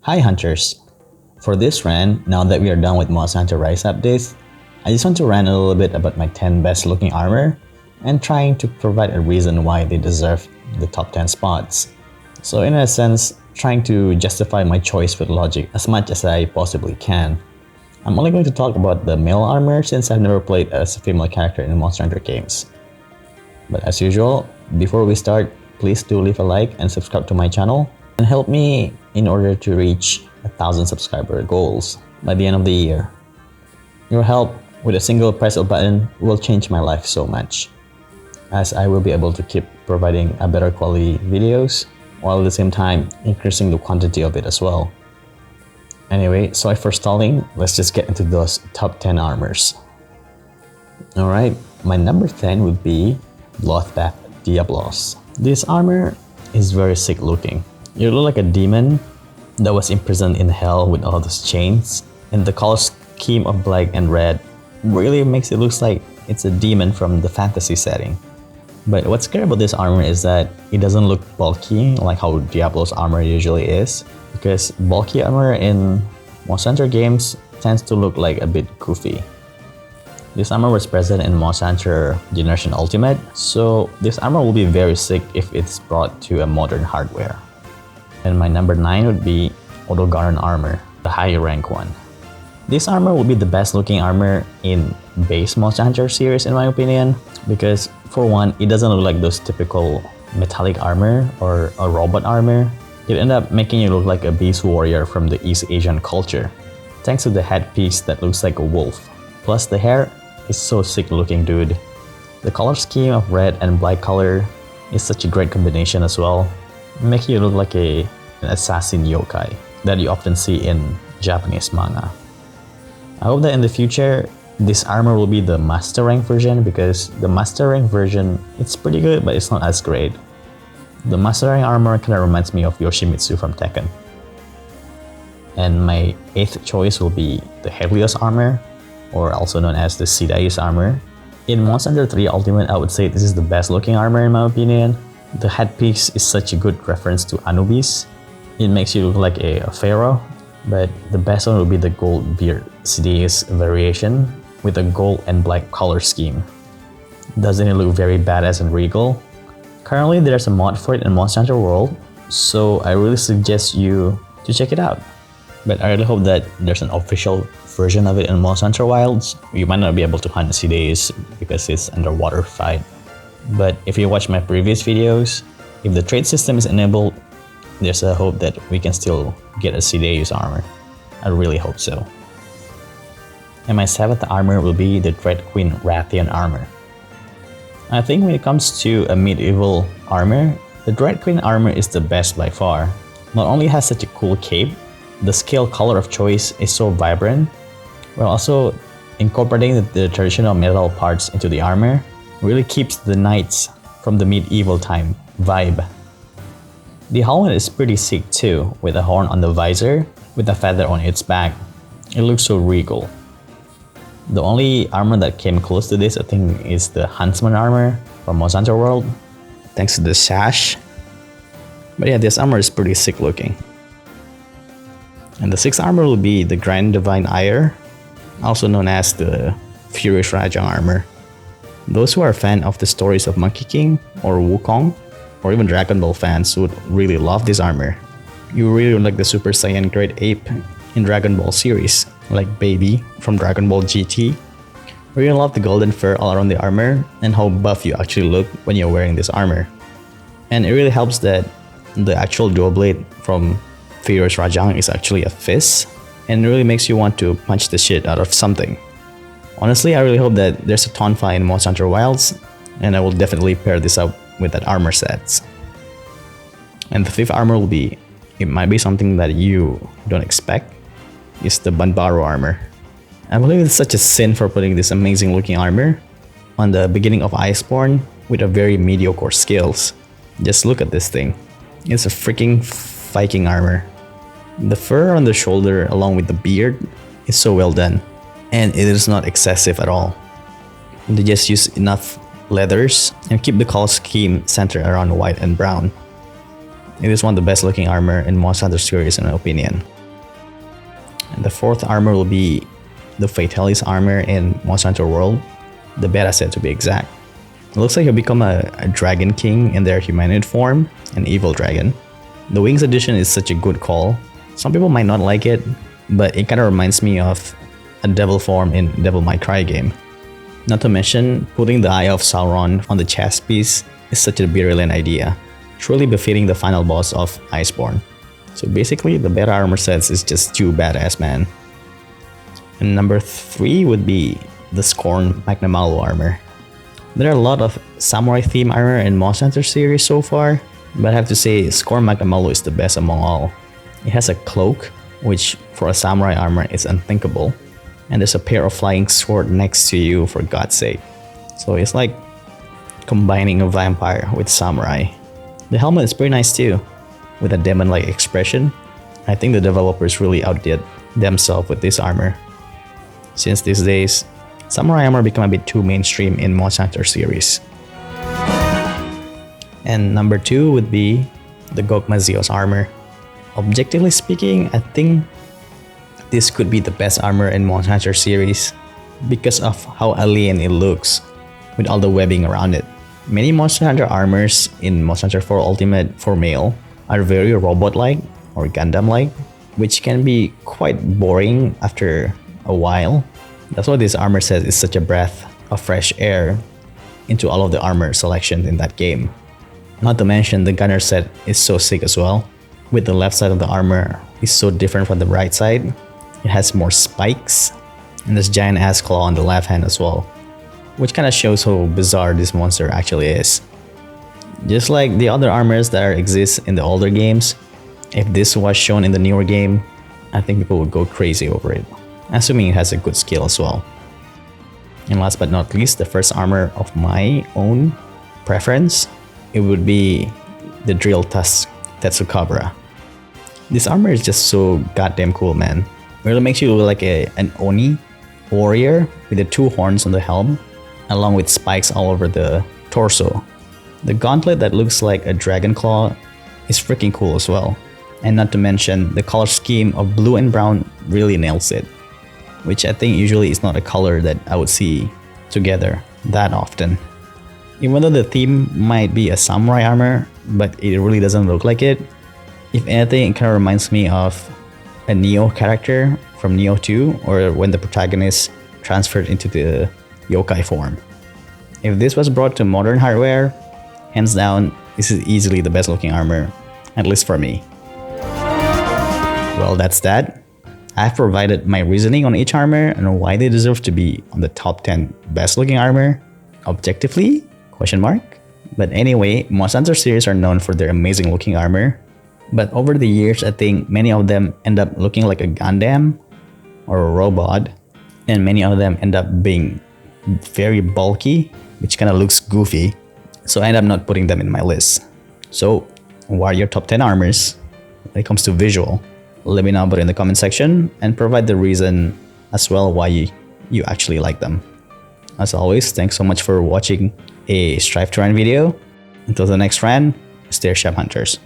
Hi Hunters! For this rant, now that we are done with Monster Hunter Rise updates, I just want to rant a little bit about my 10 best looking armor and trying to provide a reason why they deserve the top 10 spots. So in a sense, trying to justify my choice with logic as much as I possibly can. I'm only going to talk about the male armor since I've never played as a female character in Monster Hunter games. But as usual, before we start, please do leave a like and subscribe to my channel and help me in order to reach 1,000 subscriber goals by the end of the year. Your help with a single press of button will change my life so much, as I will be able to keep providing a better quality videos while at the same time increasing the quantity of it as well. Anyway, sorry for stalling, let's just get into those top 10 armors. Alright, my number 10 would be Bloodbath Diablos. This armor is very sick looking. You look like a demon that was imprisoned in hell with all those chains, and the color scheme of black and red really makes it look like it's a demon from the fantasy setting. But what's scary about this armor is that it doesn't look bulky like how Diablo's armor usually is, because bulky armor in Monster Hunter games tends to look like a bit goofy. This armor was present in Monster Hunter Generation Ultimate, so this armor will be very sick if it's brought to a modern hardware. And my number 9 would be Odogaron armor, the high rank one. This armor will be the best looking armor in base Monster Hunter series in my opinion, because for one, it doesn't look like those typical metallic armor or a robot armor. It ends up making you look like a beast warrior from the East Asian culture, thanks to the headpiece that looks like a wolf. Plus the hair is so sick looking, dude. The color scheme of red and black color is such a great combination as well, making you look like an assassin yokai that you often see in Japanese manga. I hope that in the future, this armor will be the master rank version, because the master rank version, it's pretty good but it's not as great. The master rank armor kind of reminds me of Yoshimitsu from Tekken. And my 8th choice will be the Helios armor, or also known as the Sidai's armor. In Monster Hunter 3 Ultimate, I would say this is the best looking armor in my opinion. The headpiece is such a good reference to Anubis. It makes you look like a pharaoh, but the best one would be the gold beard Sidai's variation with a gold and black color scheme. Doesn't it look very badass and regal? Currently there's a mod for it in Monster Hunter World, so I really suggest you to check it out. But I really hope that there's an official version of it in Monster Hunter Wilds. You might not be able to hunt Sidai's because it's underwater fight. But if you watch my previous videos, if the trade system is enabled, there's a hope that we can still get a Sidai's armor. I really hope so. And my 7th armor will be the Dread Queen Rathian armor. I think when it comes to a medieval armor, the Dread Queen armor is the best by far. Not only has such a cool cape, the scale color of choice is so vibrant, while also incorporating the traditional metal parts into the armor really keeps the knights from the medieval time vibe. The helmet is pretty sick too, with a horn on the visor, with a feather on its back. It looks so regal. The only armor that came close to this, I think, is the Huntsman armor from Monster Hunter World, thanks to the sash. But yeah, this armor is pretty sick looking. And the 6th armor will be the Grand Divine Ire, also known as the Furious Rajang armor. Those who are a fan of the stories of Monkey King or Wukong, or even Dragon Ball fans would really love this armor. You really look like the Super Saiyan Great Ape in Dragon Ball series, like Baby from Dragon Ball GT. Or you love the golden fur all around the armor and how buff you actually look when you're wearing this armor. And it really helps that the actual dual blade from Furious Rajang is actually a fist, and it really makes you want to punch the shit out of something. Honestly, I really hope that there's a Tonfa in Monster Hunter Wilds, and I will definitely pair this up with that armor sets. And the 5th armor will be, it might be something that you don't expect, is the Banbaro armor. I believe it's such a sin for putting this amazing looking armor on the beginning of Iceborne with a very mediocre skills. Just look at this thing. It's a freaking Viking armor. The fur on the shoulder along with the beard is so well done, and it is not excessive at all. They just use enough leathers and keep the color scheme centered around white and brown. It is one of the best looking armor in Monster Hunter series in my opinion. And the fourth armor will be the Fatalis armor in Monster Hunter World, the beta set to be exact. It looks like he'll become a Dragon King in their humanoid form, an evil dragon. The Wings edition is such a good call. Some people might not like it, but it kind of reminds me of a devil form in Devil May Cry game. Not to mention, putting the Eye of Sauron on the chest piece is such a brilliant idea, truly befitting the final boss of Iceborne. So basically, the beta armor sets is just too badass, man. And number 3 would be the Scorn Magnamalu armor. There are a lot of samurai theme armor in Monster Hunter series so far, but I have to say Scorn Magnamalu is the best among all. It has a cloak, which for a samurai armor is unthinkable, and there's a pair of flying sword next to you for God's sake. So it's like combining a vampire with samurai. The helmet is pretty nice too, with a demon-like expression. I think the developers really outdid themselves with this armor. Since these days, samurai armor become a bit too mainstream in Monster Hunter series. And number 2 would be the Gokma Zeus armor. Objectively speaking, I think this could be the best armor in Monster Hunter series because of how alien it looks with all the webbing around it. Many Monster Hunter armors in Monster Hunter 4 Ultimate for male are very robot-like or Gundam-like, which can be quite boring after a while. That's why this armor set is such a breath of fresh air into all of the armor selections in that game. Not to mention the gunner set is so sick as well. With the left side of the armor is so different from the right side. It has more spikes and this giant ass claw on the left hand as well, which kind of shows how bizarre this monster actually is. Just like the other armors that exist in the older games, if this was shown in the newer game, I think people would go crazy over it, assuming it has a good skill as well. And last but not least, the first armor of my own preference, it would be the Drill Tusk Tetsukabra. This armor is just so goddamn cool, man. It really makes you look like an Oni warrior with the 2 horns on the helm, along with spikes all over the torso. The gauntlet that looks like a dragon claw is freaking cool as well. And not to mention, the color scheme of blue and brown really nails it, which I think usually is not a color that I would see together that often. Even though the theme might be a samurai armor, but it really doesn't look like it. If anything, it kind of reminds me of a Neo character from Neo 2, or when the protagonist transferred into the yokai form. If this was brought to modern hardware, hands down, this is easily the best looking armor, at least for me. Well, that's that. I've provided my reasoning on each armor and why they deserve to be on the top 10 best looking armor. Objectively? Question mark? But anyway, Monster Hunter series are known for their amazing looking armor. But over the years, I think many of them end up looking like a Gundam or a robot. And many of them end up being very bulky, which kind of looks goofy. So I end up not putting them in my list. So what are your top 10 armors when it comes to visual? Let me know about it in the comment section and provide the reason as well why you actually like them. As always, thanks so much for watching a Strive To Rant video. Until the next rant, stay sharp, hunters.